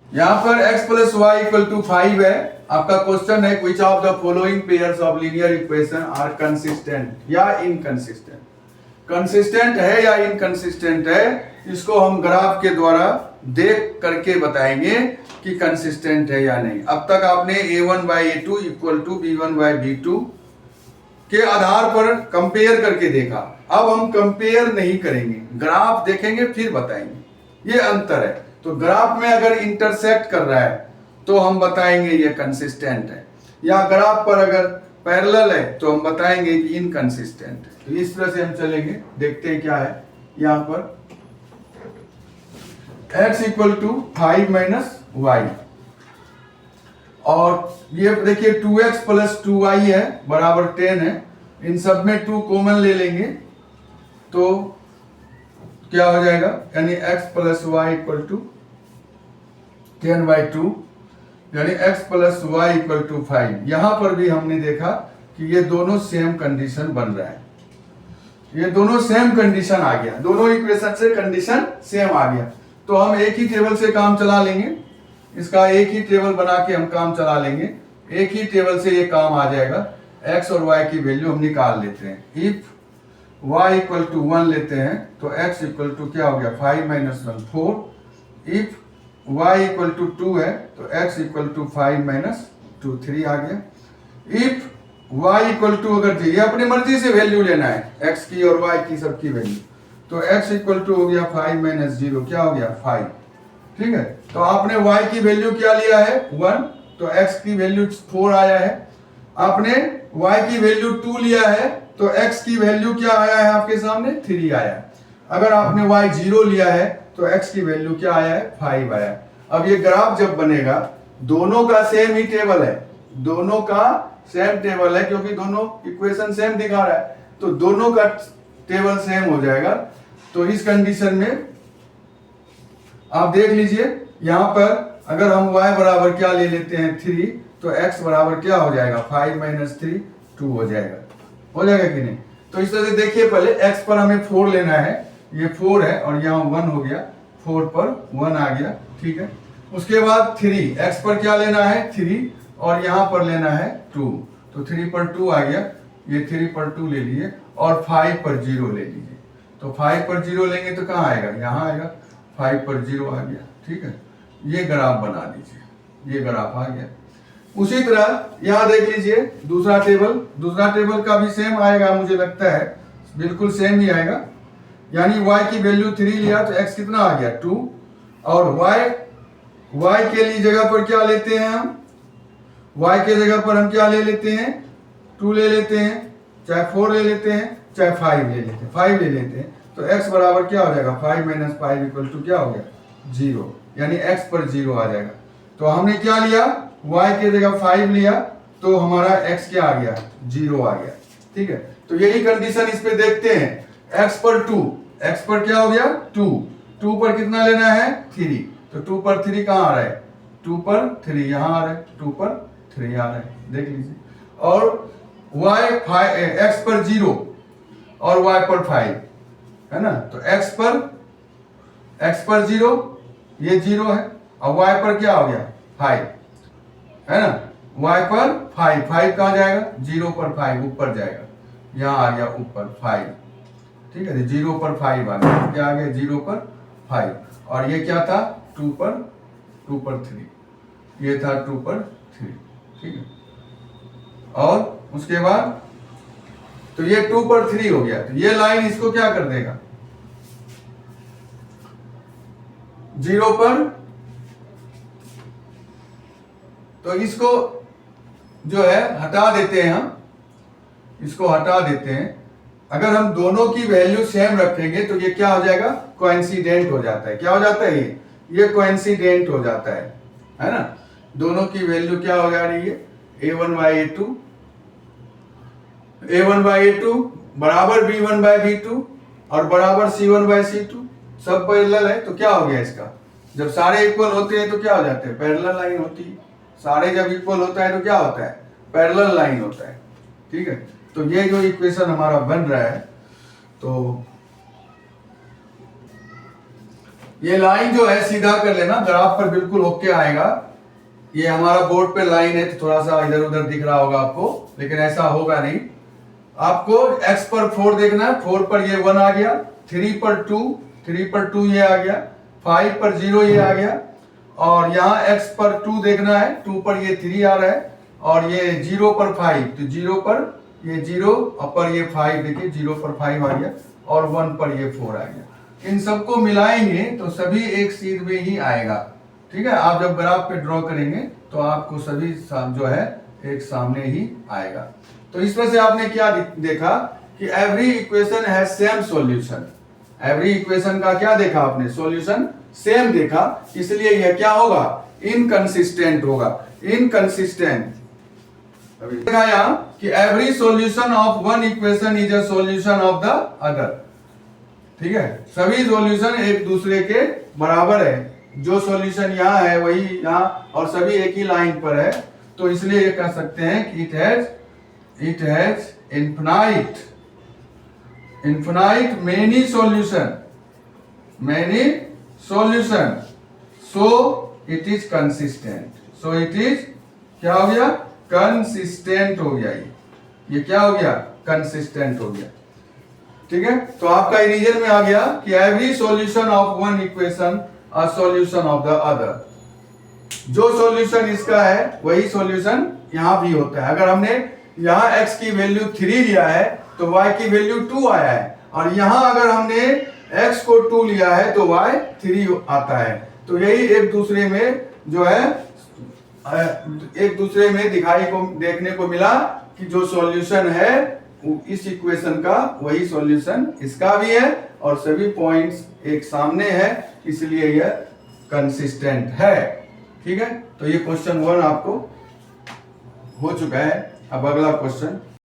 यहाँ पर x plus Y equal to 5 है। आपका क्वेश्चन है which of the following pairs of linear equation are consistent या इनकंसिस्टेंट। कंसिस्टेंट है या इनकंसिस्टेंट है, इसको हम ग्राफ के द्वारा देख करके बताएंगे कि कंसिस्टेंट है या नहीं। अब तक आपने a1 by a2 equal to b1 by b2 के आधार पर कंपेयर करके देखा। अब हम कंपेयर नहीं करेंगे, ग्राफ देखेंगे फिर बताएंगे। ये अंतर है। तो ग्राफ में अगर इंटरसेक्ट कर रहा है तो हम बताएंगे ये कंसिस्टेंट है, या ग्राफ पर अगर पैरेलल है तो हम बताएंगे कि इनकंसिस्टेंट है। तो इस तरह से हम चलेंगे। देखते हैं क्या है यहां पर। x equal to 5 minus Y, और ये देखिए 2x प्लस 2y है बराबर 10 है। इन सब में 2 कॉमन ले लेंगे तो क्या हो जाएगा, यानी x plus Y equal to 10 by 2, यानी x plus Y equal to 5। यहां पर भी हमने देखा कि ये दोनों सेम कंडीशन बन रहा है। ये दोनों सेम कंडीशन आ गया, दोनों इक्वेशन से कंडीशन सेम आ गया। तो हम एक ही टेबल से काम चला लेंगे, इसका एक ही टेबल बना के हम काम चला लेंगे। एक ही टेबल से ये काम आ जाएगा। x और y की वैल्यू हम निकाल लेते हैं। इफ y इक्वल टू 1 लेते हैं तो x इक्वल टू क्या हो गया, 5 minus 1 4। If y equal to 2 है तो x इक्वल टू 5 माइनस 2 3 आ गया। इफ y इक्वल टू, अगर ये अपनी मर्जी से वैल्यू लेना है x की और y की सबकी वैल्यू, तो x इक्वल टू हो गया 5 माइनस 0, क्या हो गया 5। ठीक है, तो आपने y की वैल्यू क्या लिया है 1, तो x की वैल्यू 4 आया है। आपने y की वैल्यू 2 लिया है तो x की वैल्यू क्या आया है आपके सामने 3 आया है। अगर आपने y 0 लिया है तो x की वैल्यू क्या आया है 5 आया है। अब ये ग्राफ जब बनेगा, दोनों का सेम ही टेबल है, दोनों का सेम टेबल है क्योंकि दोनों इक्वेशन सेम दिखा रहा है, तो दोनों का टेबल सेम हो जाएगा। तो इस कंडीशन में आप देख लीजिए, यहां पर अगर हम y बराबर क्या ले लेते हैं 3, तो x बराबर क्या हो जाएगा 5 माइनस 3 2 हो जाएगा कि नहीं। तो इस तरह से देखिए, पहले x पर हमें 4 लेना है, ये 4 है और यहाँ 1 हो गया, 4 पर 1 आ गया। ठीक है, उसके बाद 3, x पर क्या लेना है 3 और यहाँ पर लेना है 2, तो 3 पर 2 आ गया, ये 3 पर 2 ले लीजिए और 5 पर 0 ले लीजिए। तो 5 पर 0 लेंगे तो कहाँ आएगा, यहाँ आएगा, 5 पर 0 आ गया। ठीक है, ये ग्राफ बना दीजिए, ये ग्राफ आ गया। उसी तरह यहाँ देख लीजिए दूसरा टेबल का भी सेम आएगा, मुझे लगता है बिल्कुल सेम ही आएगा। यानी y की वैल्यू 3 लिया तो x कितना आ गया 2, और y के लिए जगह पर क्या लेते हैं हम, y के जगह पर हम क्या ले लेते हैं 2 ले लेते हैं, चाहे 4 ले लेते हैं, चाहे 5 ले लेते हैं, 5 ले लेते हैं। तो x बराबर क्या हो जाएगा 5 माइनस 5 इक्वल टू क्या हो गया 0, यानी x पर 0 आ जाएगा। तो हमने क्या लिया, y के जगह 5 लिया तो हमारा x क्या आ गया 0 आ गया। ठीक है, तो यही कंडीशन इस पे देखते हैं। x पर 2, x पर क्या हो गया 2, 2 पर कितना लेना है 3, तो 2 पर 3 कहाँ आ रहा है 2 पर 3 यहाँ आ रहा है, 2 पर 3 आ रहा है, देख लीजिए। और x पर 0 और y पर 5 है ना, तो x पर 0, ये 0 है, और y पर क्या हो गया 5 है ना, y पर 5 कहाँ जाएगा 0 पर 5 ऊपर जाएगा, यहाँ आ गया ऊपर 5। ठीक है, 0 पर 5 आ गया, क्या आ गया 0 पर 5, और ये क्या था 2 पर 3, ये था 2 पर 3। ठीक है, और उसके बाद तो ये 2 पर 3 हो गया, तो ये लाइन इसको क्या कर देगा 0 पर, तो इसको जो है हटा देते हैं, हम इसको हटा देते हैं। अगर हम दोनों की वैल्यू सेम रखेंगे तो ये क्या हो जाएगा कोइंसिडेंट हो जाता है। क्या हो जाता है ये कोइंसिडेंट हो जाता है ना। दोनों की वैल्यू क्या हो जा रही है a1 बाई a2 बराबर b1 बाई b2 और बराबर c1 बाई c2, सब पैरेलल है। तो क्या हो गया इसका, जब सारे इक्वल होते हैं तो क्या हो जाते हैं पैरेलल लाइन होती है। सारे जब इक्वल होता है तो क्या होता है पैरेलल लाइन होता है। ठीक है, तो ये जो इक्वेशन हमारा बन रहा है, तो ये लाइन जो है सीधा कर लेना, ग्राफ पर बिल्कुल ओके आएगा। ये हमारा बोर्ड पे लाइन है तो थोड़ा सा इधर उधर दिख रहा होगा आपको, लेकिन ऐसा होगा नहीं। आपको x पर 4 देखना है, 4 पर ये 1 आ गया, 3 पर 2, 3 पर 2 ये आ गया, 5 पर 0 ये आ गया, और यहाँ x पर 2 देखना है, 2 पर ये 3 आ रहा है, और ये 0 पर 5, तो 0 पर ये 0 और पर ये 5, देखिए 0 पर 5 आ गया, और 1 पर ये 4 आ गया। इन सबको मिलाएंगे तो सभी एक सीध में ही आएगा। ठीक है, आप जब ग्राफ पे ड्रॉ करेंगे तो आपको सभी जो है एक सामने ही आएगा। तो इसमें से आपने क्या देखा कि every equation has same solution. Every equation का क्या देखा आपने? सॉल्यूशन सेम देखा, इसलिए यह क्या होगा? इनकंसिस्टेंट होगा। इनकंसिस्टेंट अभी देखा यहाँ कि every solution of one equation is a solution of the other. ठीक है, सभी सॉल्यूशन एक दूसरे के बराबर है। जो सॉल्यूशन यहाँ है वही यहाँ, और सभी एक ही लाइन पर है, तो इसलिए ये कह सकते हैं कि it has infinite many solution, so it is consistent. So it is क्या हो गया? कंसिस्टेंट हो गया। ये क्या हो गया? कंसिस्टेंट हो गया। ठीक है, तो आपका रीजन में आ गया कि every solution of one equation a solution of the other. जो सॉल्यूशन इसका है वही सॉल्यूशन यहां भी होता है। अगर हमने यहां x की वैल्यू 3 लिया है तो y की वैल्यू 2 आया है, और यहां अगर हमने x को 2 लिया है तो y 3 आता है। तो यही एक दूसरे में जो है एक दूसरे में देखने को मिला कि जो सॉल्यूशन है इस इक्वेशन का वही सॉल्यूशन इसका भी है, और सभी पॉइंट्स एक सामने है, इसलिए यह कंसिस्टेंट है। ठीक है, तो ये क्वेश्चन 1 आपको हो चुका है। अब अगला क्वेश्चन